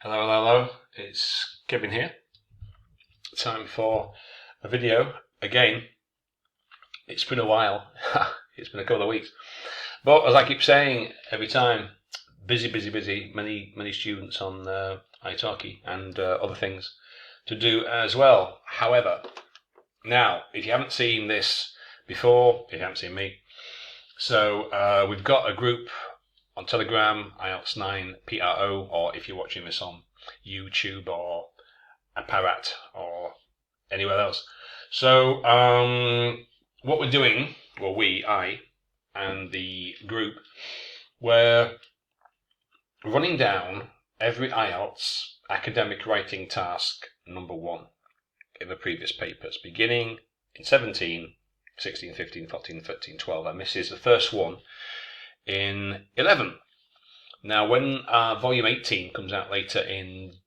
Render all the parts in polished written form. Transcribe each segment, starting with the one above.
Hello, hello, hello, it's Kevin here. Time for a video. Again, it's been a while, it's been a couple of weeks. But as I keep saying every time, busy, many students on italki and other things to do as well. However, now, if you haven't seen this before, if you haven't seen me, so we've got a group on Telegram, IELTS 9 PRO, or if you're watching this on YouTube or Apparat or anywhere else. So what we're doing, well, I and the group, we're running down every IELTS academic writing task number 1 in the previous papers, beginning in 17, 16, 15, 14, 13, 12, and this is the first one in 11. Now, when volume 18 comes out later in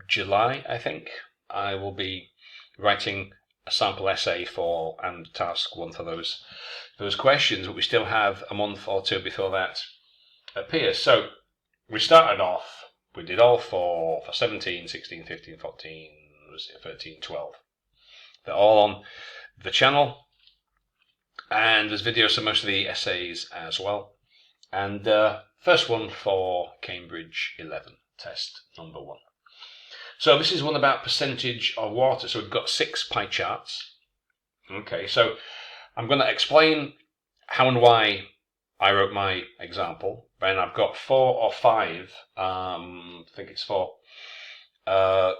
July, I think, I will be writing a sample essay for and task 1 for those questions, but we still have a month or two before that appears. So we started off, we did all for 17, 16, 15, 14, 13, 12. They're all on the channel, and there's videos of most of the essays as well. And first one for Cambridge 11, test number 1. So this is one about percentage of water. So we've got 6 pie charts. Okay, so I'm going to explain how and why I wrote my example. And I've got 4 or 5, I think it's 4,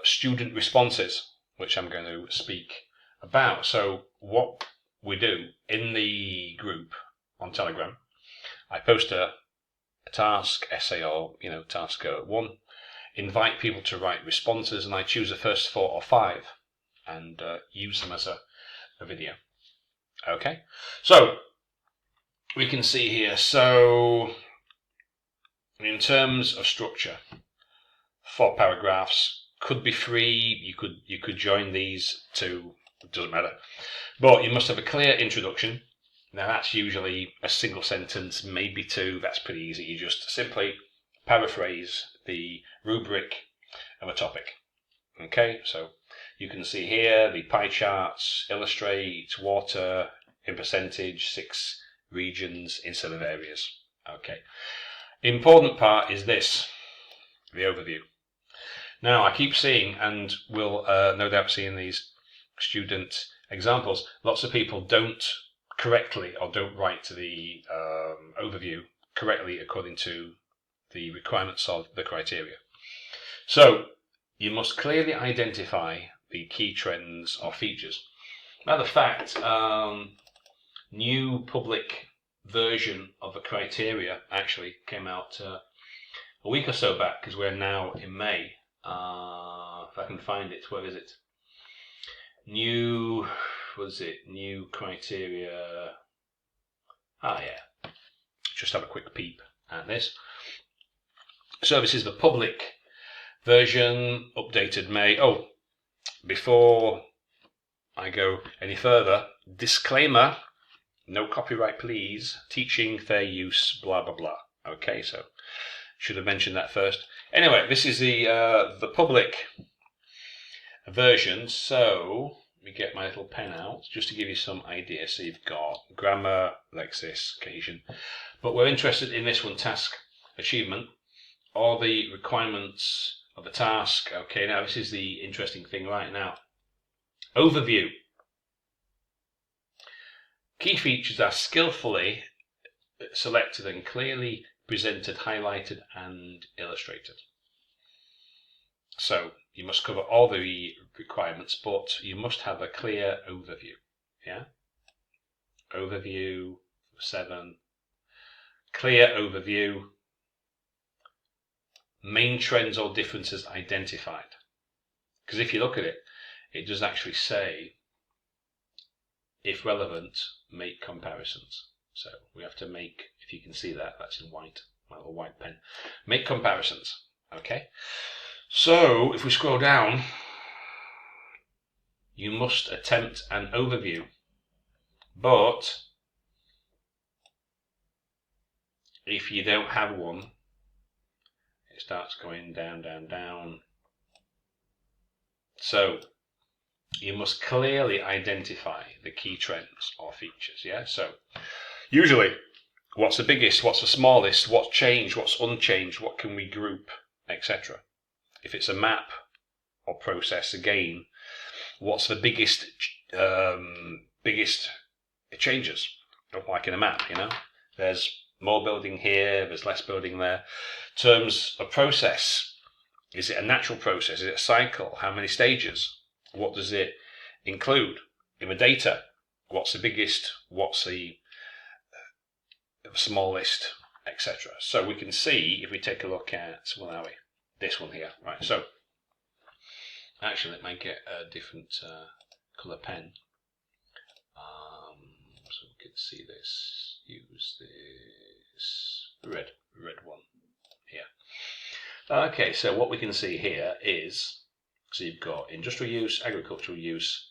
student responses, which I'm going to speak about. So what we do in the group on Telegram, I post a task, essay, or task 1, invite people to write responses, and I choose the first 4 or 5 and use them as a video. Okay, so we can see here, so in terms of structure, 4 paragraphs, could be 3, you could join these 2, it doesn't matter, but you must have a clear introduction. Now that's usually a single sentence, maybe 2, that's pretty easy. You just simply paraphrase the rubric of a topic. Okay, so you can see here the pie charts illustrate water in percentage, 6 regions instead of areas. Okay, important part is this, the overview. Now I keep seeing, and we'll no doubt see in these student examples, lots of people don't correctly or don't write the overview correctly according to the requirements of the criteria. So you must clearly identify the key trends or features. Matter of fact, new public version of the criteria actually came out a week or so back, because we're now in May. If I can find it, where is it? New criteria. Yeah. Just have a quick peep at this. So this is the public version, updated May. Oh, before I go any further, disclaimer, no copyright please, teaching fair use, blah blah blah. Okay, so should have mentioned that first. Anyway, this is the public version. So let me get my little pen out just to give you some idea. So you've got grammar, lexis, cohesion, but we're interested in this one, task achievement, all the requirements of the task. Okay, now this is the interesting thing right now. Overview. Key features are skillfully selected and clearly presented, highlighted and illustrated. So you must cover all the requirements, but you must have a clear overview. Yeah? Overview 7. Clear overview. Main trends or differences identified. Because if you look at it, it does actually say, if relevant, make comparisons. So we have to make, if you can see that, that's in white, my little white pen. Make comparisons. Okay? So if we scroll down, you must attempt an overview, but if you don't have one, starts going down, down, down. So you must clearly identify the key trends or features. Yeah. So usually, what's the biggest? What's the smallest? What's changed? What's unchanged? What can we group, etc. If it's a map or process, again, what's the biggest changes? Like in a map, there's more building here, there's less building there. In terms of process, is it a natural process? Is it a cycle? How many stages? What does it include? In the data, what's the biggest? What's the smallest, etc. So we can see, if we take a look at, this one here, right? So actually, let me get a different colour pen, so we can see this. Use this red one here. Okay, so what we can see here is, so you've got industrial use, agricultural use,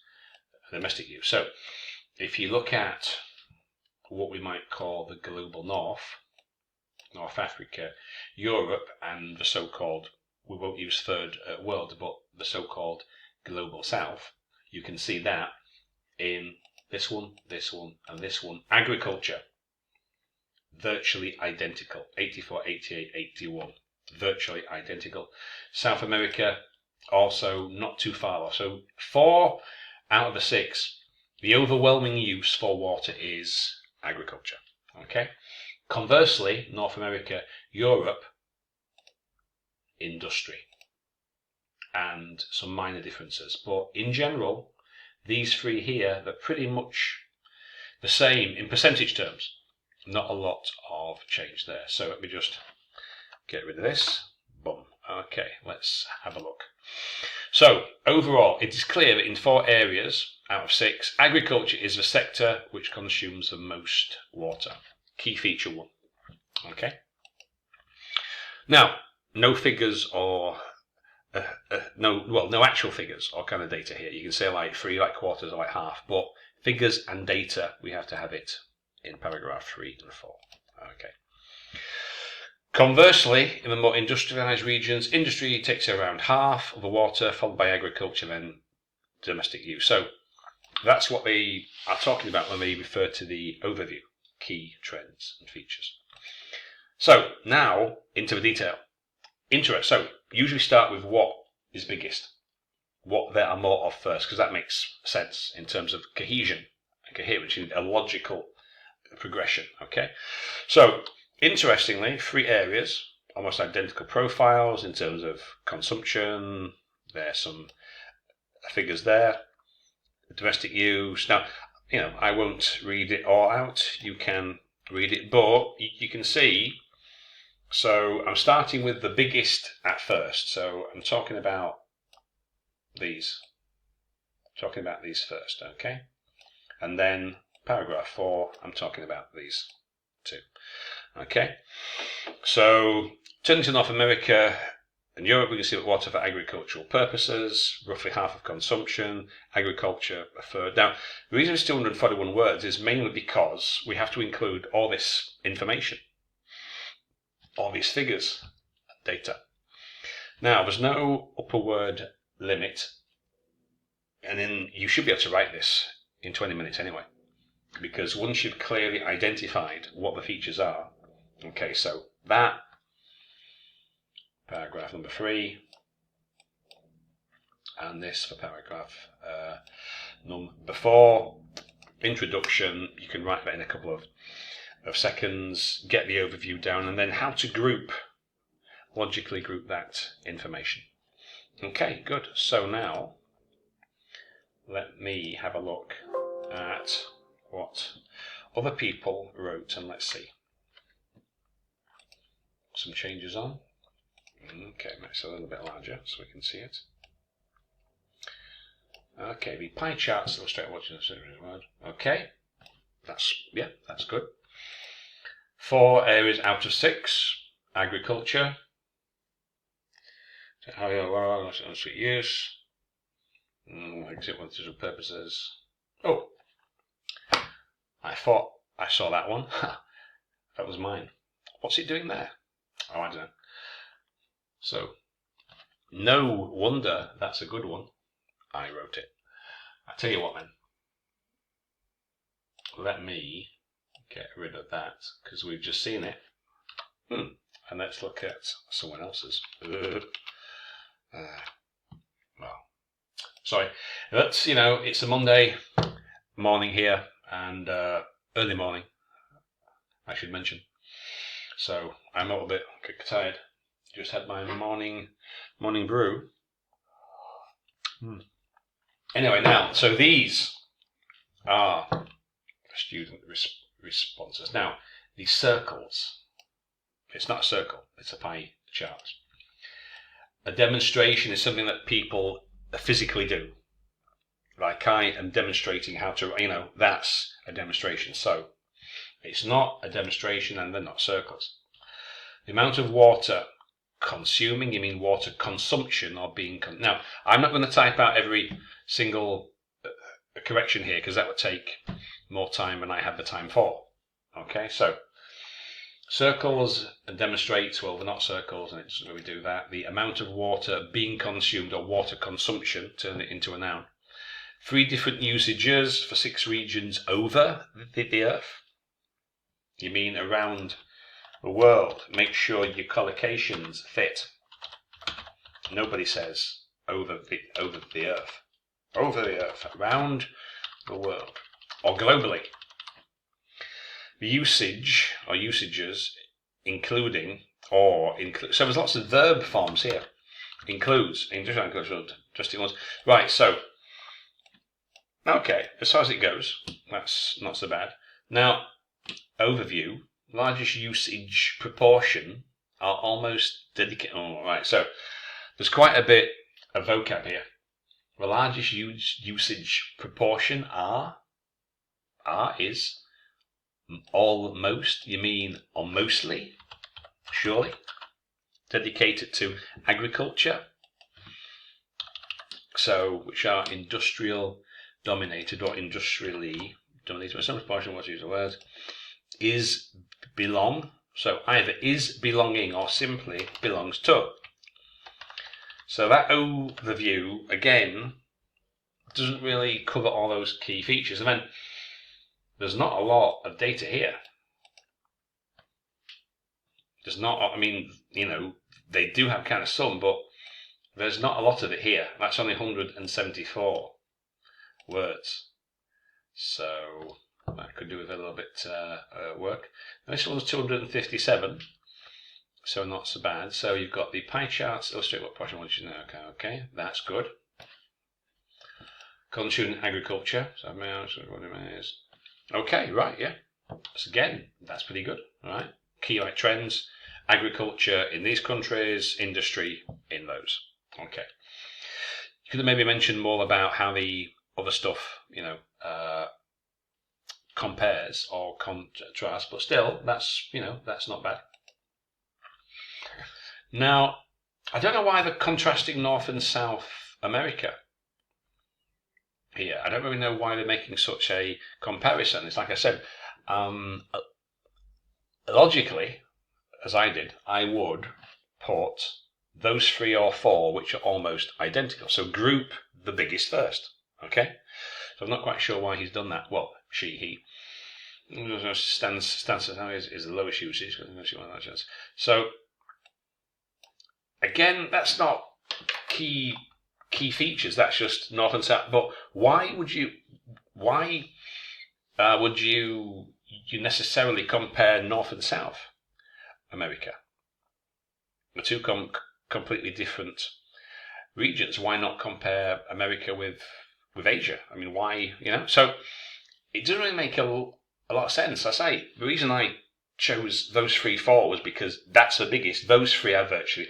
domestic use. So if you look at what we might call the global north, North Africa, Europe, and the so-called, we won't use third world, but the so-called global south, you can see that in this one, and this one. Agriculture, virtually identical, 84, 88, 81, virtually identical. South America, also not too far off. So 4 out of the 6, the overwhelming use for water is agriculture. Okay. Conversely, North America, Europe, industry, and some minor differences. But in general, these 3 here, they're pretty much the same in percentage terms. Not a lot of change there. So let me just get rid of this. Boom. Okay, let's have a look. So overall, it is clear that in 4 areas out of 6, agriculture is the sector which consumes the most water. Key feature 1. Okay. Now, no figures or no actual figures or kind of data here. You can say like 3, like quarters, or like half, but figures and data, we have to have it in paragraph 3 and 4. Okay. Conversely, in the more industrialized regions, industry takes around half of the water, followed by agriculture, then domestic use. So that's what they are talking about when they refer to the overview, key trends and features. So now into the detail. So usually start with what is biggest, what there are more of first, because that makes sense in terms of cohesion and coherence, a logical progression. Okay, so interestingly, 3 areas, almost identical profiles in terms of consumption. There's some figures there. Domestic use. Now, I won't read it all out. You can read it, but you can see. So I'm starting with the biggest at first. So I'm talking about these. Talking about these first, okay? And then paragraph 4, I'm talking about these 2. Okay? So turning to North America and Europe, we can see that water for agricultural purposes, roughly half of consumption, agriculture a third. Now, the reason it's 241 words is mainly because we have to include all this information, all these figures, data. Now, there's no upper word limit, and then you should be able to write this in 20 minutes anyway, because once you've clearly identified what the features are, okay, so that, paragraph number 3, and this for paragraph number 4, introduction, you can write that in a couple of seconds, get the overview down, and then how to logically group that information. Okay, good. So now, let me have a look at what other people wrote, and let's see. Some changes on. Okay, make it a little bit larger so we can see it. Okay, the pie charts illustrate what you word. Okay, that's good. 4 areas out of 6, agriculture. How you use. Exit with different purposes. Oh, I thought I saw that one. That was mine. What's it doing there? Oh, I don't know. So, no wonder that's a good one. I wrote it. I tell you what then. Let me get rid of that because we've just seen it. And let's look at someone else's. Well, sorry. That's, it's a Monday morning here and early morning, I should mention. So I'm a little bit tired. Just had my morning brew. Anyway, now, so these are student responses. Now, these circles, it's not a circle, it's a pie chart. A demonstration is something that people physically do. Like I am demonstrating how to, that's a demonstration. So it's not a demonstration and they're not circles. The amount of water consuming, you mean water consumption or being... Now, I'm not going to type out every single correction here because that would take more time than I have the time for. Okay, so circles and demonstrates, well, they're not circles and it doesn't really do that. The amount of water being consumed or water consumption, turn it into a noun. 3 different usages for 6 regions over the earth. You mean around the world. Make sure your collocations fit. Nobody says over the earth. Over the earth, around the world, or globally. The usage or usages, including or include. So there's lots of verb forms here. Includes, interesting ones. Right, so, okay, as far as it goes, that's not so bad. Now, overview, largest usage proportion are almost dedicated. Oh, right, so there's quite a bit of vocab here. The largest usage proportion is almost, you mean or mostly, surely, dedicated to agriculture, so which are industrial dominated or industrially dominated, but some proportion, what's used the word, is belong, so either is belonging or simply belongs to. So that overview, again, doesn't really cover all those key features. And then there's not a lot of data here. There's not, I mean, they do have kind of some, but there's not a lot of it here. That's only 174 words. So that could do with a little bit work. And this one's 257. So not so bad. So you've got the pie charts, illustrate what portion you know. Okay, that's good. Consumer agriculture. So what it is. Okay, right, yeah. So again, that's pretty good. All right. Key trends, agriculture in these countries, industry in those. Okay. You could have maybe mentioned more about how the other stuff, compares or contrasts, but still, that's not bad. Now, I don't know why they're contrasting North and South America here. I don't really know why they're making such a comparison. It's like I said, logically, as I did, I would put those 3 or 4 which are almost identical. So group the biggest first, okay? So I'm not quite sure why he's done that. Well, he. Stands is the lowest usage. So, again, that's not key features. That's just North and South. But why would you necessarily compare North and South America? The two completely different regions. Why not compare America with Asia? I mean, why? So it doesn't really make a lot of sense. I say the reason I chose those 3, 4 was because that's the biggest. Those 3 are virtually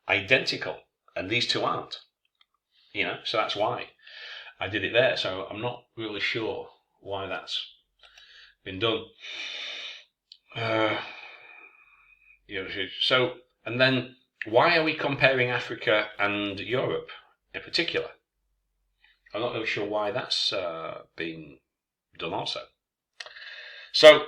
identical, and these 2 aren't. So that's why I did it there. So I'm not really sure why that's been done. So, and then why are we comparing Africa and Europe in particular? I'm not really sure why that's been done also. So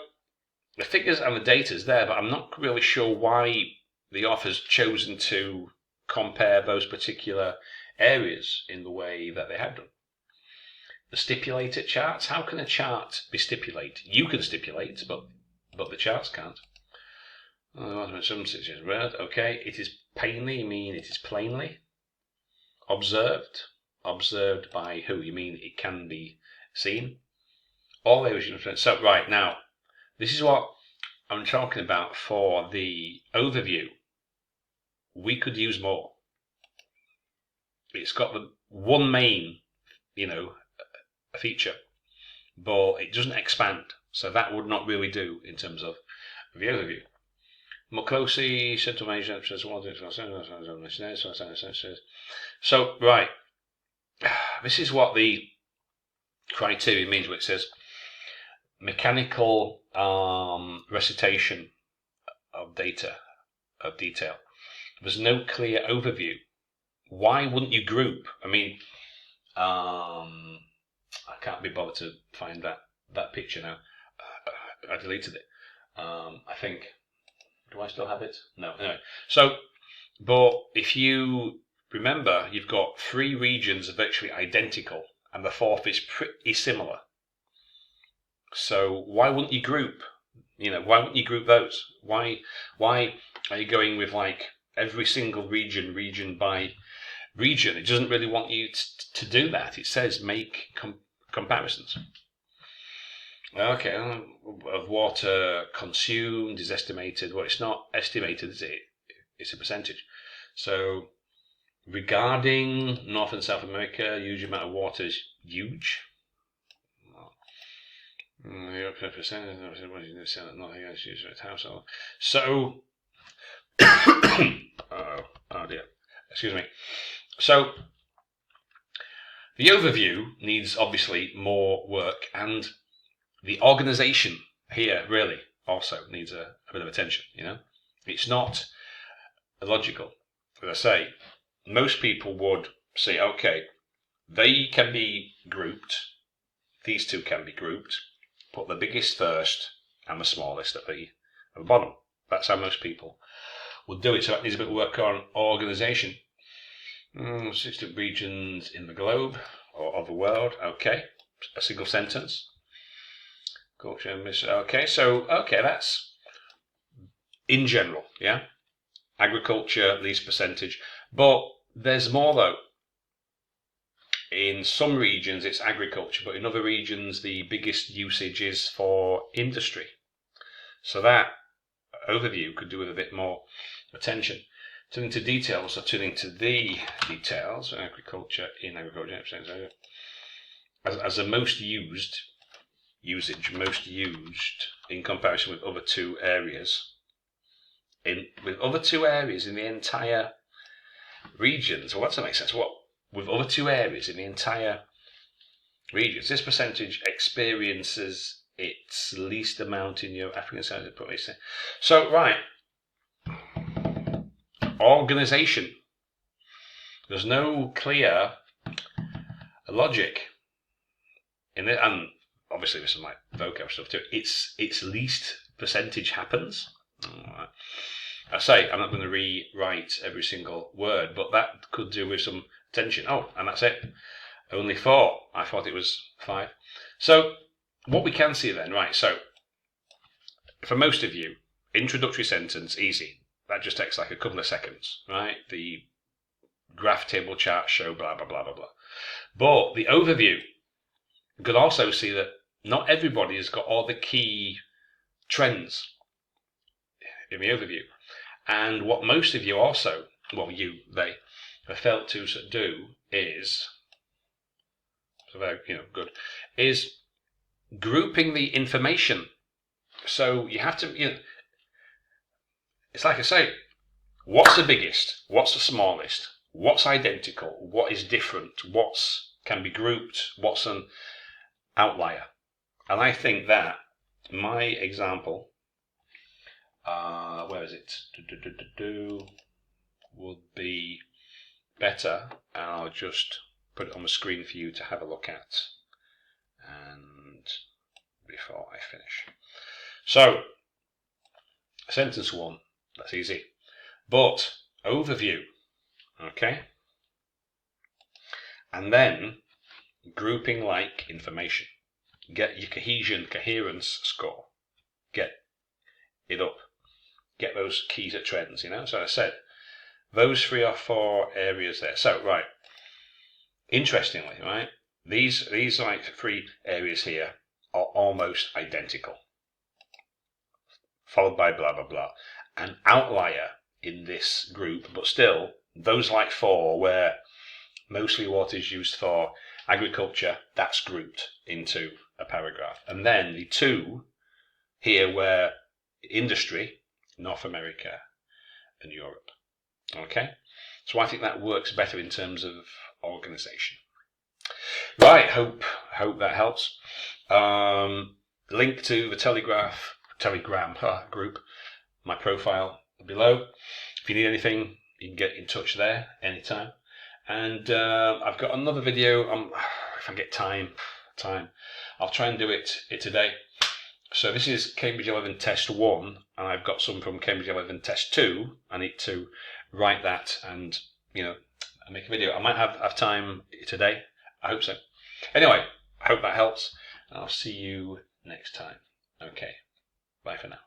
the figures and the data is there, but I'm not really sure why the author's chosen to compare those particular areas in the way that they have done. The stipulated charts. How can a chart be stipulated? You can stipulate, but the charts can't. Some situations, okay. It is plainly, you mean it is plainly observed. Observed by who? You mean it can be seen. All areas. So right now, this is what I'm talking about for the overview. We could use more. It's got the one main, feature, but it doesn't expand. So that would not really do in terms of the overview. More closely, so right, this is what the criteria means, where it says mechanical recitation of data, of detail. There's no clear overview. Why wouldn't you group? I mean, I can't be bothered to find that picture now. I deleted it. I think. Do I still have it? No. Anyway, so, but if you remember, you've got 3 regions virtually identical, and the 4th is pretty similar. So why wouldn't you group? Why wouldn't you group those? Why are you going with like every single region by region? It doesn't really want you to do that. It says make comparisons. Okay, of water consumed is estimated. Well, it's not estimated, is it? It's a percentage. So, regarding North and South America, huge amount of water is huge. So, oh dear, excuse me. So, the overview needs obviously more work, and the organisation here really also needs a bit of attention. It's not illogical. As I say, most people would say, okay, they can be grouped. These 2 can be grouped. Put the biggest first and the smallest at the bottom. That's how most people would do it. So that needs a bit of work on organisation. 60 regions in the globe or of the world. Okay, a single sentence. Okay, so that's in general, yeah. Agriculture, least percentage, but there's more though. In some regions it's agriculture, but in other regions the biggest usage is for industry. So that overview could do with a bit more attention. Turning to details, so turning to the details, agriculture in agriculture, as the most used in comparison with other 2 areas. With other 2 areas in the entire regions. Well, that doesn't make sense. What? With other 2 areas in the entire regions, this percentage experiences its least amount in your African side. So, right. Organisation. There's no clear logic in it, and obviously there's some like vocab stuff too. Its least percentage happens. Right. I say I'm not going to rewrite every single word, but that could do with some attention. Oh, and that's it. Only 4. I thought it was 5. So what we can see then, right? So for most of you, introductory sentence, easy. That just takes like a couple of seconds, right? The graph, table, chart show, blah blah blah blah blah. But the overview, you could also see that not everybody has got all the key trends in the overview. And what most of you also, they have failed to do is, so very, good, is grouping the information. So you have to, it's like I say, what's the biggest? What's the smallest? What's identical? What is different? What's can be grouped? What's an outlier? And I think that my example, where is it? Would be better, and I'll just put it on the screen for you to have a look at. And before I finish, so sentence 1, that's easy. But overview, okay? And then grouping like information. Get your coherence score. Get it up. Get those keys at trends, you know? So I said, those 3 or 4 areas there. So, right. Interestingly, right? These like 3 areas here are almost identical. Followed by blah, blah, blah. An outlier in this group, but still, those like 4 where mostly what is used for agriculture, that's grouped into a paragraph. And then the 2 here where industry, North America and Europe. Okay? So I think that works better in terms of organization. Right, hope that helps. Link to the Telegram group, my profile below. If you need anything, you can get in touch there anytime. And I've got another video. If I get time, I'll try and do it today. So this is Cambridge 11 Test 1, and I've got some from Cambridge 11 Test 2. I need to write that and, make a video. I might have time today. I hope so. Anyway, I hope that helps. I'll see you next time. Okay, bye for now.